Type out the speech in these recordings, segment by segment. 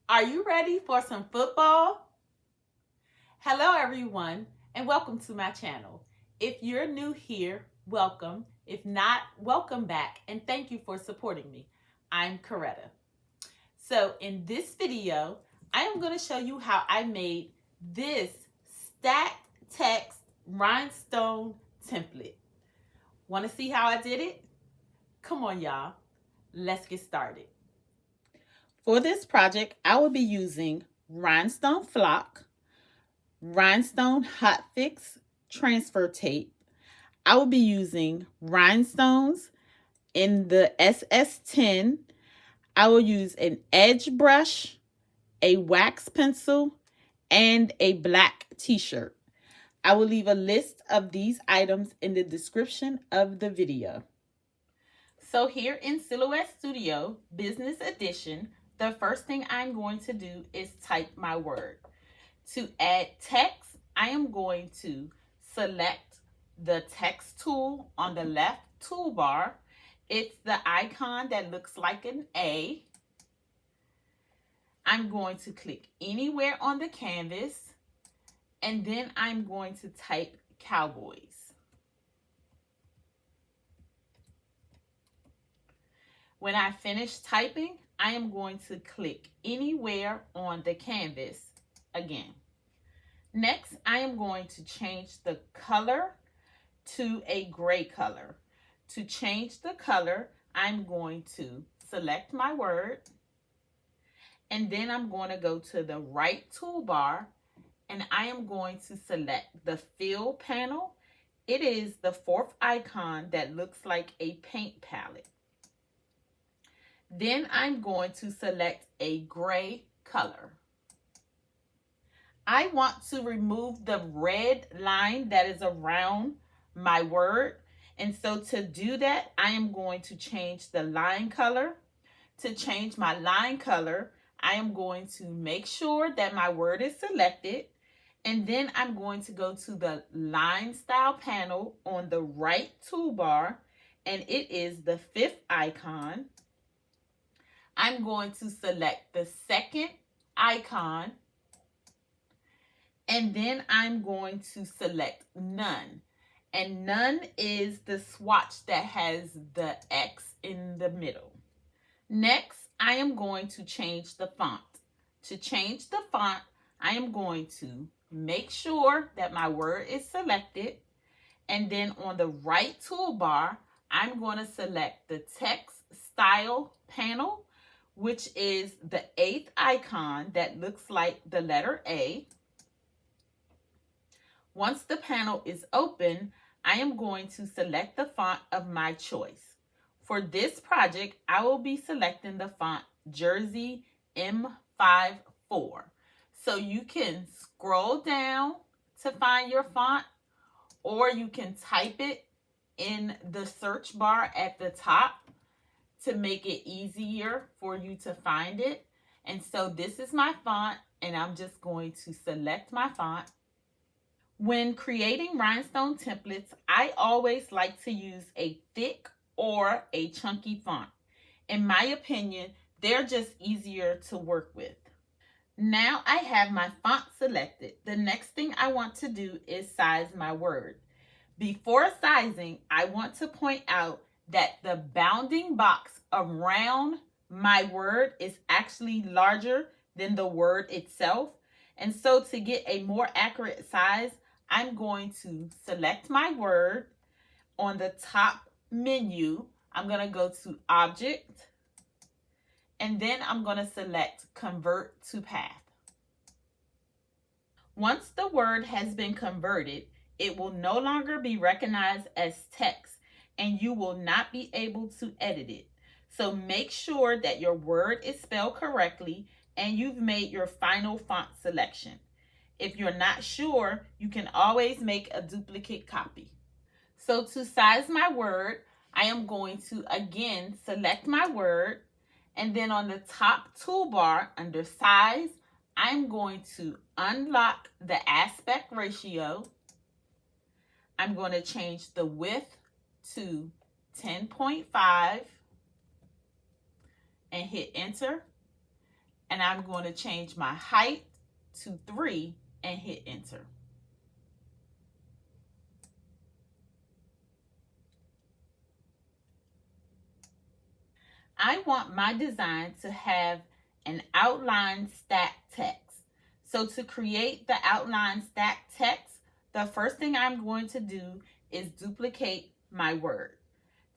Are you ready for some football? Hello everyone and welcome to my channel. If you're new here, welcome. If not, welcome back and thank you for supporting me. I'm Coretta. So in this video, I am going to show you how I made this stacked text rhinestone template. Want to see how I did it? Come on y'all, let's get started. For this project, I will be using rhinestone flock, rhinestone Hotfix transfer tape. I will be using rhinestones in the SS10. I will use an edge brush, a wax pencil, and a black t-shirt. I will leave a list of these items in the description of the video. So here in Silhouette Studio Business Edition, the first thing I'm going to do is type my word. To add text, I am going to select the text tool on the left toolbar. It's the icon that looks like an A. I'm going to click anywhere on the canvas, and then I'm going to type Cowboys. When I finish typing, I am going to click anywhere on the canvas again. Next, I am going to change the color to a gray color. To change the color, I'm going to select my word, and then I'm going to go to the right toolbar, and I am going to select the fill panel. It is the fourth icon that looks like a paint palette. Then I'm going to select a gray color. I want to remove the red line that is around my word. And so to do that, I am going to change the line color. To change my line color, I am going to make sure that my word is selected. And then I'm going to go to the line style panel on the right toolbar. And it is the fifth icon. I'm going to select the second icon, and then I'm going to select none. And none is the swatch that has the X in the middle. Next, I am going to change the font. To change the font, I am going to make sure that my word is selected, and then on the right toolbar, I'm going to select the text style panel, which is the eighth icon that looks like the letter A. Once the panel is open, I am going to select the font of my choice. For this project, I will be selecting the font Jersey M54. So you can scroll down to find your font, or you can type it in the search bar at the top to make it easier for you to find it. And so this is my font, and I'm just going to select my font. When creating rhinestone templates, I always like to use a thick or a chunky font. In my opinion, they're just easier to work with. Now I have my font selected. The next thing I want to do is size my word. Before sizing, I want to point out that the bounding box around my word is actually larger than the word itself. And so to get a more accurate size, I'm going to select my word. On the top menu, I'm going to go to Object, and then I'm going to select Convert to Path. Once the word has been converted, it will no longer be recognized as text, and you will not be able to edit it. So make sure that your word is spelled correctly and you've made your final font selection. If you're not sure, you can always make a duplicate copy. So to size my word, I am going to again select my word, and then on the top toolbar under Size, I'm going to unlock the aspect ratio. I'm going to change the width to 10.5 and hit enter. and I'm going to change my height to 3 and hit enter. I want my design to have an outline stack text. So to create the outline stack text, the first thing I'm going to do is duplicate my word.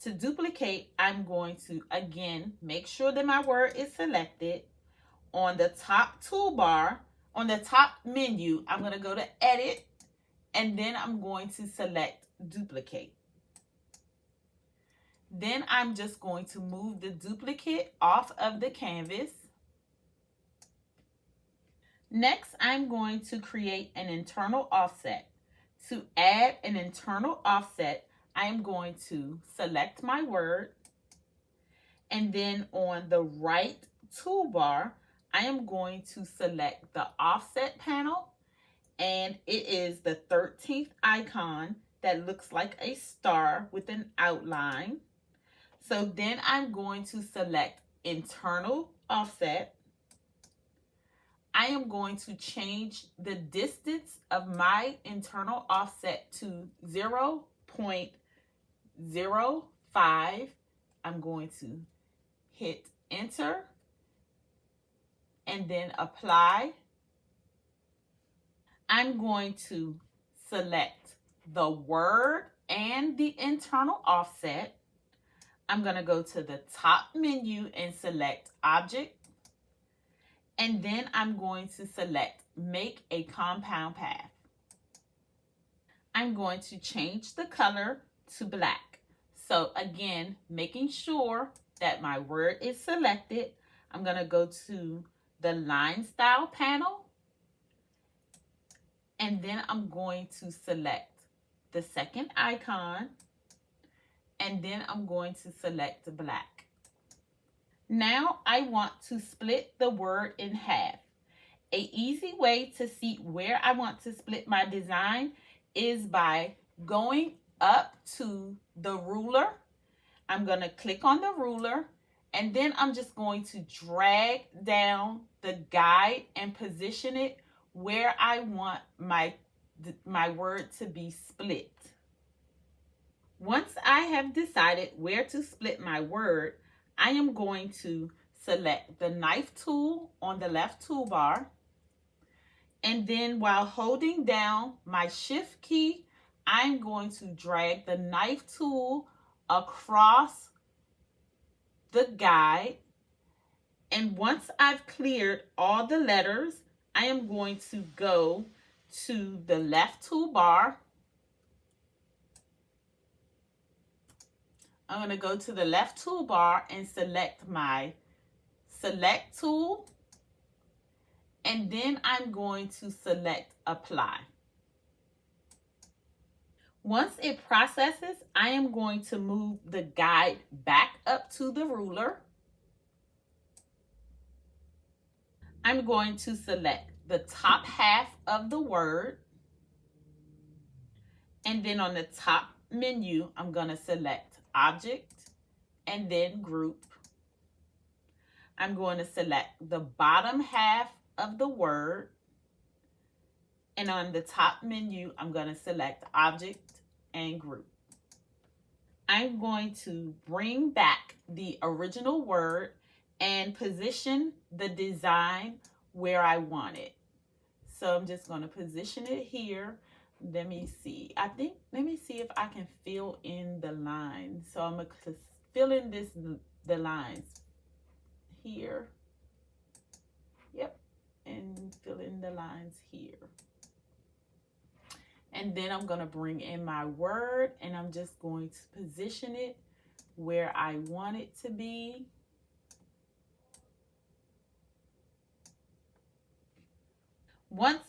To duplicate, I'm going to, again, make sure that my word is selected. On the top toolbar, on the top menu, I'm going to go to Edit, and then I'm going to select Duplicate. Then I'm just going to move the duplicate off of the canvas. Next, I'm going to create an internal offset. To add an internal offset, I am going to select my word, and then on the right toolbar, I am going to select the offset panel, and it is the 13th icon that looks like a star with an outline. So then I'm going to select internal offset. I am going to change the distance of my internal offset to 0.05. I'm going to hit enter and then apply. I'm going to select the word and the internal offset. I'm going to go to the top menu and select Object. And then I'm going to select Make a Compound Path. I'm going to change the color to black. So again, making sure that my word is selected, I'm going to go to the Line Style panel. And then I'm going to select the second icon. And then I'm going to select black. Now I want to split the word in half. An easy way to see where I want to split my design is by going up to the ruler. I'm going to click on the ruler, and then I'm just going to drag down the guide and position it where I want my word to be split. Once I have decided where to split my word, I am going to select the knife tool on the left toolbar. And then while holding down my shift key, I'm going to drag the knife tool across the guide. And once I've cleared all the letters, I am going to go to the left toolbar. I'm going to go to the left toolbar and select my Select tool. And then I'm going to select Apply. Once it processes, I am going to move the guide back up to the ruler. I'm going to select the top half of the word. And then on the top menu, I'm going to select Object and then Group. I'm going to select the bottom half of the word. And on the top menu, I'm going to select Object and Group. I'm going to bring back the original word and position the design where I want it. So I'm just going to position it here. Let me see. Let me see if I can fill in the lines. So I'm going to fill in the lines here. Yep. And fill in the lines here. And then I'm going to bring in my word, and I'm just going to position it where I want it to be. Once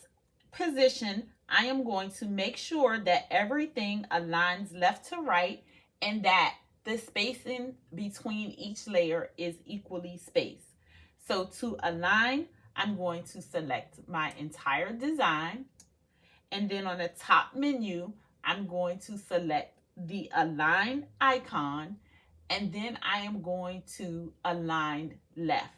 positioned, I am going to make sure that everything aligns left to right and that the spacing between each layer is equally spaced. So to align, I'm going to select my entire design. And then on the top menu, I'm going to select the Align icon. And then I am going to align left.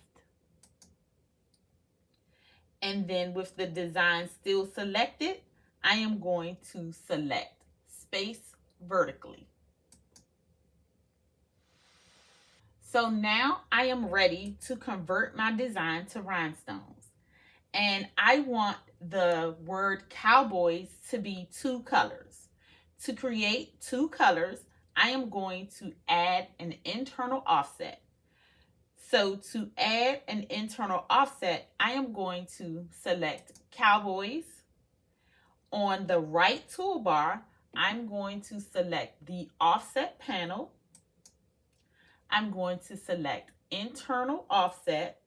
And then with the design still selected, I am going to select space vertically. So now I am ready to convert my design to rhinestones. And I want the word cowboys to be 2 colors. To create 2 colors, I am going to add an internal offset. So to add an internal offset, I am going to select cowboys. On the right toolbar, I'm going to select the offset panel. I'm going to select internal offset.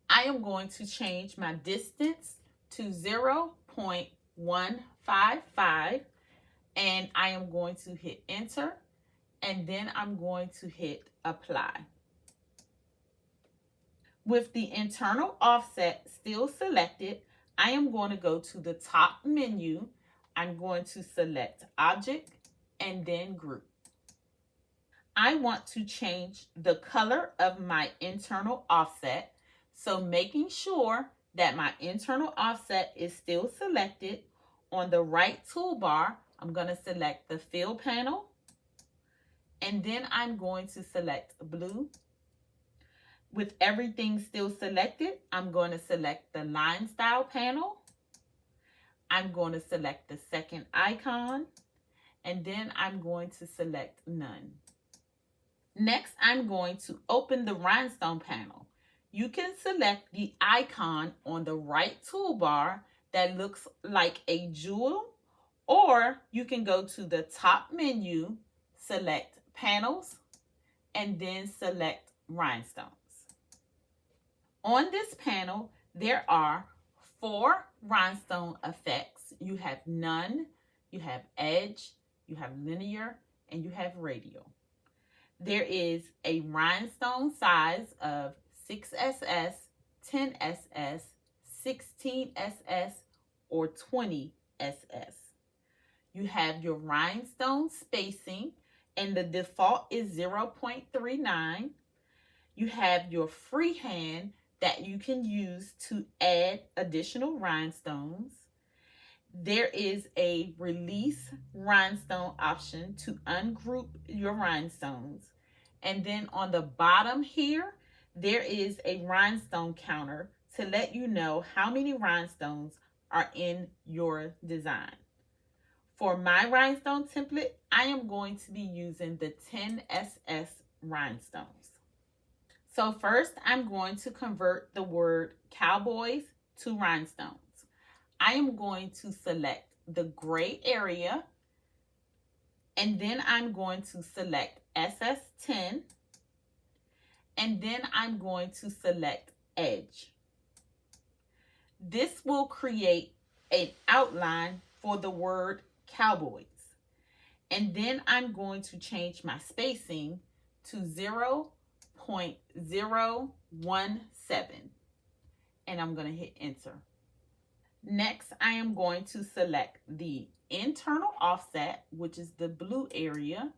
I am going to change my distance to 0.155, and I am going to hit enter, and then I'm going to hit apply. With the internal offset still selected, I am going to go to the top menu. I'm going to select object and then group. I want to change the color of my internal offset. So making sure that my internal offset is still selected, on the right toolbar, I'm going to select the fill panel, and then I'm going to select blue. With everything still selected, I'm going to select the line style panel. I'm going to select the second icon, and then I'm going to select none. Next, I'm going to open the Rhinestone panel. You can select the icon on the right toolbar that looks like a jewel, or you can go to the top menu, select panels, and then select rhinestones. On this panel, there are 4 rhinestone effects. You have none, you have edge, you have linear, and you have radial. There is a rhinestone size of 6SS, 10SS, 16SS, or 20SS. You have your rhinestone spacing, and the default is 0.39. You have your freehand that you can use to add additional rhinestones. There is a release rhinestone option to ungroup your rhinestones. And then on the bottom here, there is a rhinestone counter to let you know how many rhinestones are in your design. For my rhinestone template, I am going to be using the 10SS rhinestones. So first, I'm going to convert the word cowboys to rhinestones. I am going to select the gray area, and then I'm going to select SS10, and then I'm going to select edge. This will create an outline for the word cowboys. And then I'm going to change my spacing to 0.017, and I'm going to hit enter. Next, I am going to select the internal offset, which is the blue area.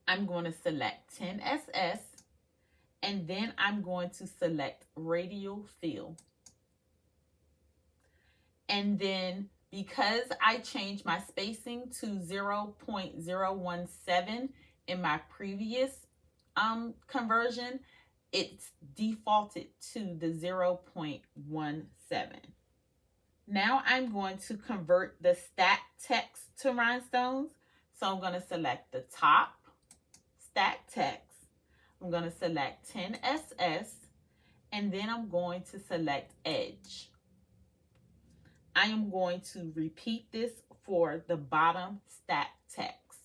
I'm going to select 10SS, and then I'm going to select radial fill. And then because I changed my spacing to 0.017 in my previous conversion, it's defaulted to the 0.17. Now I'm going to convert the stack text to rhinestones. So I'm going to select the top, stack text. I'm going to select 10SS, and then I'm going to select edge. I am going to repeat this for the bottom stack text.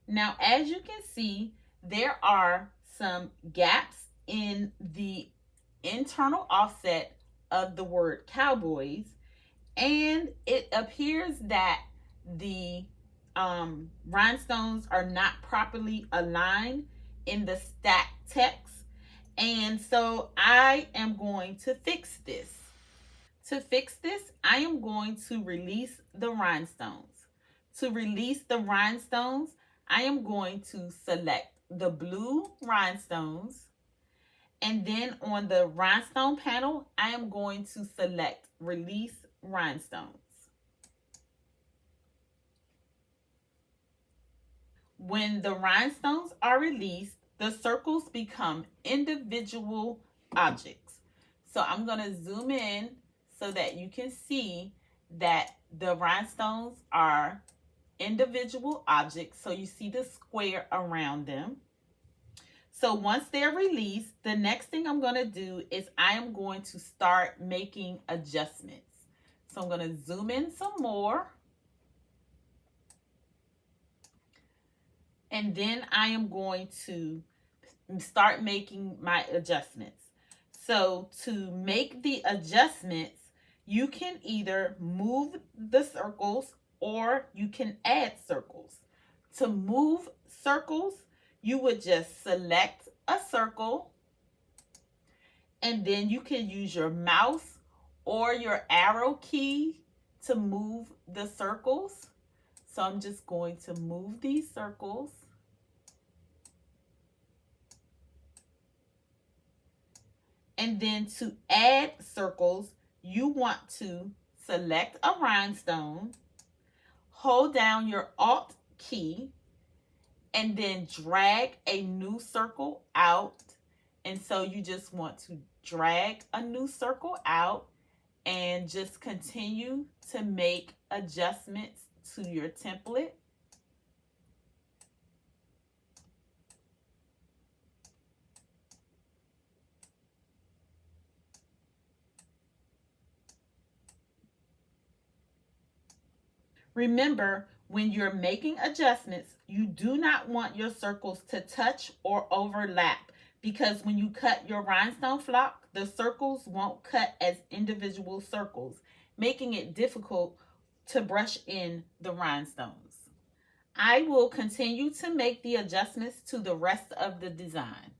Now, as you can see, there are some gaps in the internal offset of the word cowboys, and it appears that the rhinestones are not properly aligned in the stack text, and so I am going to fix this. To fix this, I am going to release the rhinestones. To release the rhinestones, I am going to select the blue rhinestones, And then on the rhinestone panel, I am going to select Release Rhinestones. When the rhinestones are released, the circles become individual objects. So I'm going to zoom in so that you can see that the rhinestones are individual objects. So you see the square around them. So once they're released, the next thing I'm going to do is I am going to start making adjustments. So I'm going to zoom in some more. And then I am going to start making my adjustments. So to make the adjustments, you can either move the circles or you can add circles. To move circles, you would just select a circle, and then you can use your mouse or your arrow key to move the circles. So I'm just going to move these circles. And then to add circles, you want to select a rhinestone, hold down your Alt key, and then drag a new circle out. And so you just want to drag a new circle out and just continue to make adjustments to your template. Remember, when you're making adjustments, you do not want your circles to touch or overlap, because when you cut your rhinestone flock, the circles won't cut as individual circles, making it difficult to brush in the rhinestones. I will continue to make the adjustments to the rest of the design.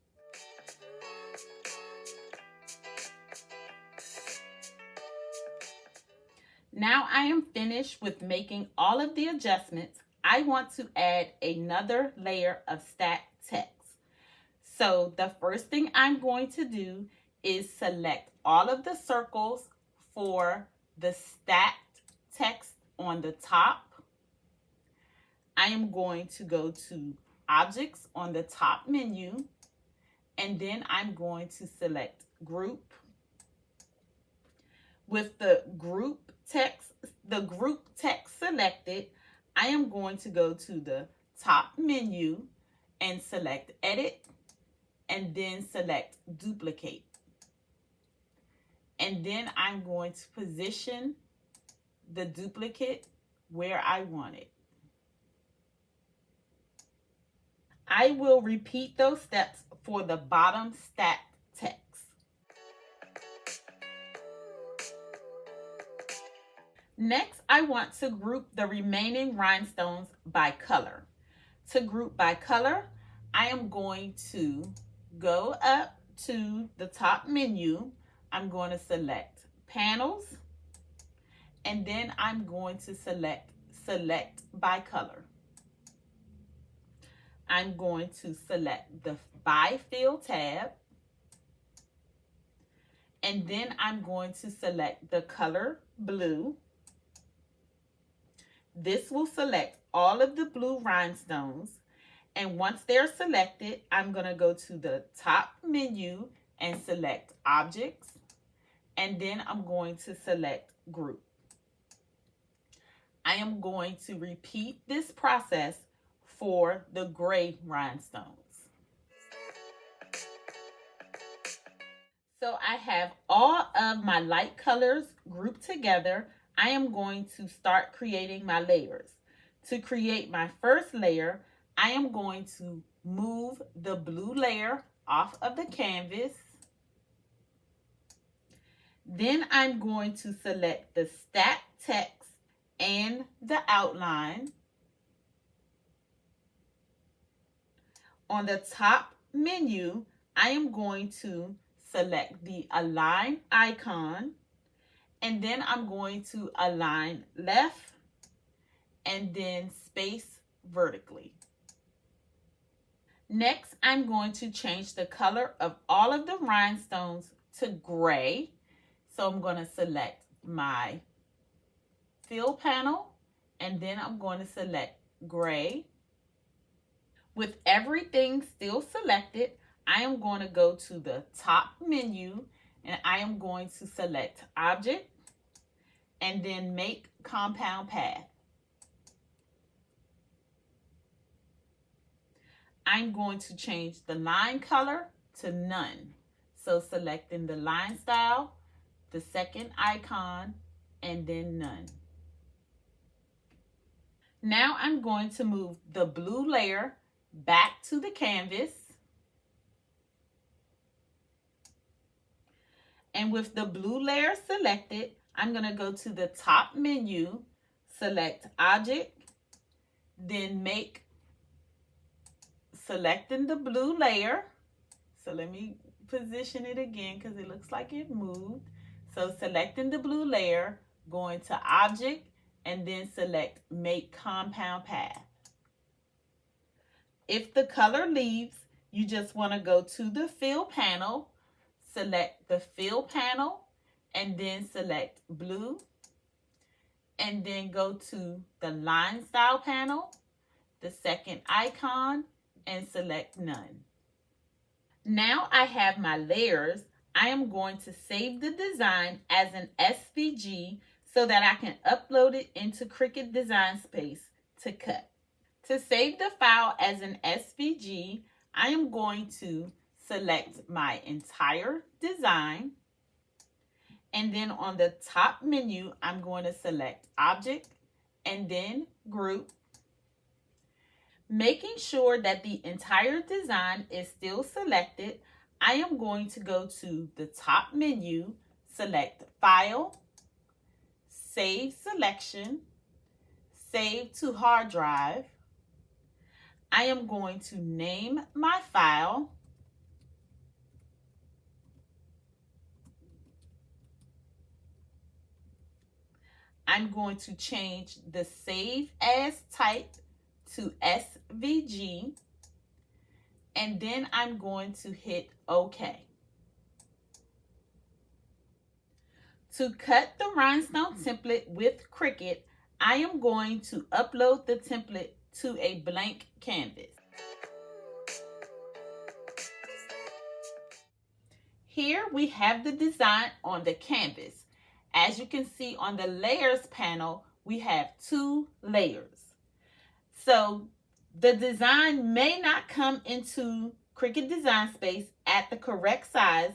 Now I am finished with making all of the adjustments. I want to add another layer of stacked text. So the first thing I'm going to do is select all of the circles for the stacked text on the top. I am going to go to Objects on the top menu, and then I'm going to select Group. With the group text selected, I am going to go to the top menu and select Edit, and then select Duplicate. And then I'm going to position the duplicate where I want it. I will repeat those steps for the bottom stacked text. Next, I want to group the remaining rhinestones by color. To group by color, I am going to go up to the top menu. I'm going to select Panels, and then I'm going to select by color. I'm going to select the By Fill tab, and then I'm going to select the color blue. This will select all of the blue rhinestones, and once they're selected, I'm going to go to the top menu and select Objects, and then I'm going to select Group. I am going to repeat this process for the gray rhinestones. So I have all of my light colors grouped together. I am going to start creating my layers. To create my first layer, I am going to move the blue layer off of the canvas. Then I'm going to select the stacked text and the outline. On the top menu, I am going to select the align icon, and then I'm going to align left and then space vertically. Next, I'm going to change the color of all of the rhinestones to gray. So I'm going to select my fill panel, and then I'm going to select gray. With everything still selected, I am going to go to the top menu, and I am going to select Object, and then Make Compound Path. I'm going to change the line color to none. So selecting the line style, the second icon, and then none. Now I'm going to move the blue layer back to the canvas. And with the blue layer selected, I'm going to go to the top menu, select Object, then Make, selecting the blue layer. So let me position it again because it looks like it moved. So selecting the blue layer, going to Object, and then select Make Compound Path. If the color leaves, you just want to go to the Fill panel, select the Fill panel, and then select Blue, and then go to the Line Style panel, the second icon, and select None. Now I have my layers. I am going to save the design as an SVG so that I can upload it into Cricut Design Space to cut. To save the file as an SVG, I am going to select my entire design, and then on the top menu, I'm going to select Object and then Group. Making sure that the entire design is still selected, I am going to go to the top menu, select File, Save Selection, Save to Hard Drive. I am going to name my file. I'm going to change the Save As type to SVG, and then I'm going to hit OK. To cut the rhinestone template with Cricut, I am going to upload the template to a blank canvas. Here we have the design on the canvas. As you can see on the layers panel, we have 2 layers. So the design may not come into Cricut Design Space at the correct size,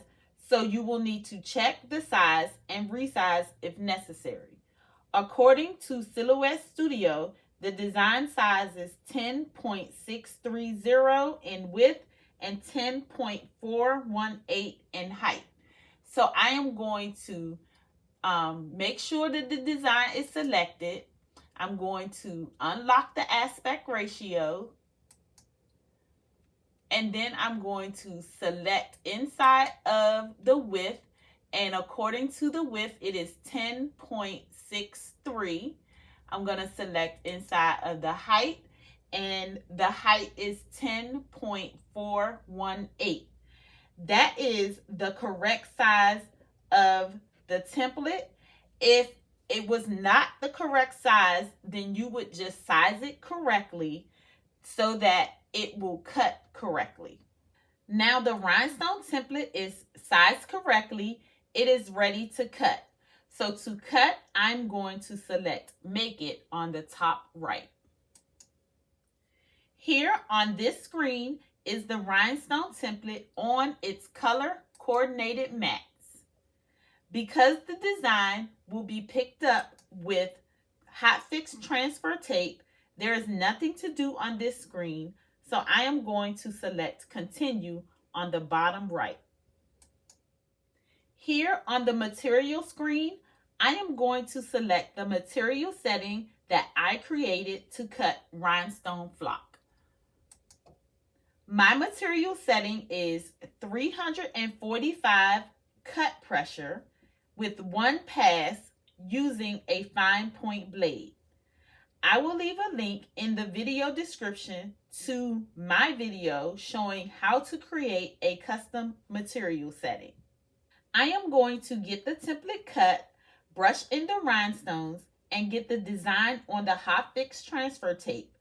so you will need to check the size and resize if necessary. According to Silhouette Studio, the design size is 10.630 in width and 10.418 in height. So I am going to make sure that the design is selected. I'm going to unlock the aspect ratio, and then I'm going to select inside of the width, and according to the width, it is 10.63. I'm going to select inside of the height, and the height is 10.418. That is the correct size of the template. If it was not the correct size, then you would just size it correctly so that it will cut correctly. Now the rhinestone template is sized correctly. It is ready to cut. So to cut, I'm going to select Make It on the top right. Here on this screen is the rhinestone template on its color coordinated mats. Because the design will be picked up with Hotfix transfer tape, there is nothing to do on this screen, so I am going to select Continue on the bottom right. Here on the material screen, I am going to select the material setting that I created to cut rhinestone flock. My material setting is 345 cut pressure with 1 pass using a fine point blade. I will leave a link in the video description to my video showing how to create a custom material setting. I am going to get the template cut, brush in the rhinestones, and get the design on the Hotfix transfer tape.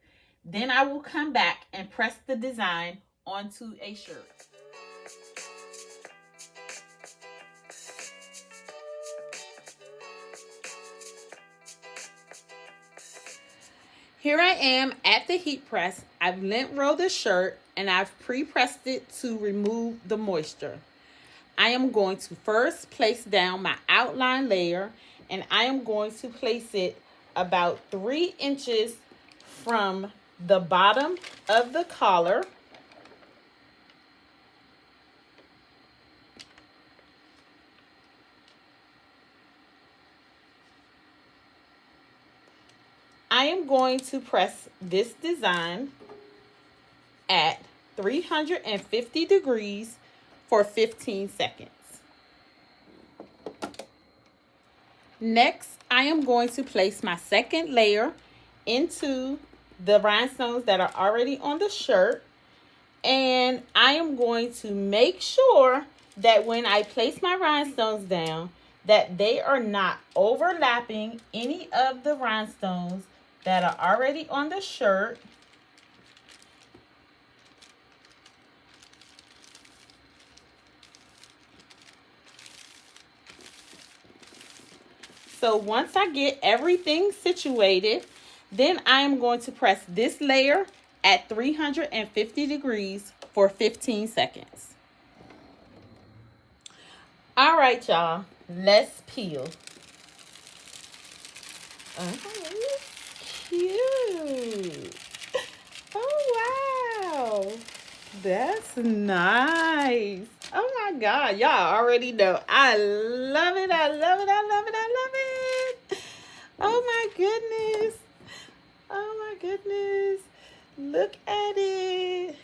Then I will come back and press the design onto a shirt. Here I am at the heat press. I've lint rolled the shirt and I've pre-pressed it to remove the moisture. I am going to first place down my outline layer, and I am going to place it about 3 inches from the bottom of the collar. I am going to press this design at 350 degrees for 15 seconds. Next, I am going to place my second layer into the rhinestones that are already on the shirt, and I am going to make sure that when I place my rhinestones down that they are not overlapping any of the rhinestones that are already on the shirt. So once I get everything situated, then I am going to press this layer at 350 degrees for 15 seconds. All right, y'all, let's peel. Oh, cute. Oh, wow. That's nice. Oh my God, y'all already know. I love it, I love it, I love it, I love it. Oh my goodness. Oh my goodness. Look at it.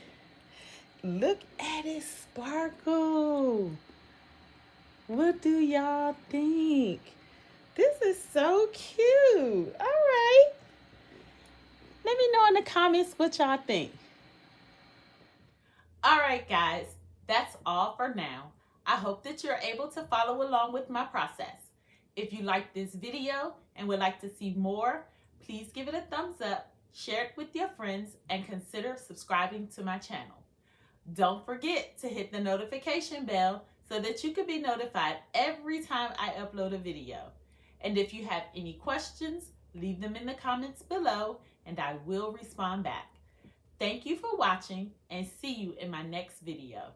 Look at it sparkle. What do y'all think? This is so cute. All right. Let me know in the comments what y'all think. All right, guys, that's all for now. I hope that you're able to follow along with my process. If you like this video and would like to see more, please give it a thumbs up, share it with your friends, and consider subscribing to my channel. Don't forget to hit the notification bell so that you can be notified every time I upload a video. And if you have any questions, leave them in the comments below and I will respond back. Thank you for watching and see you in my next video.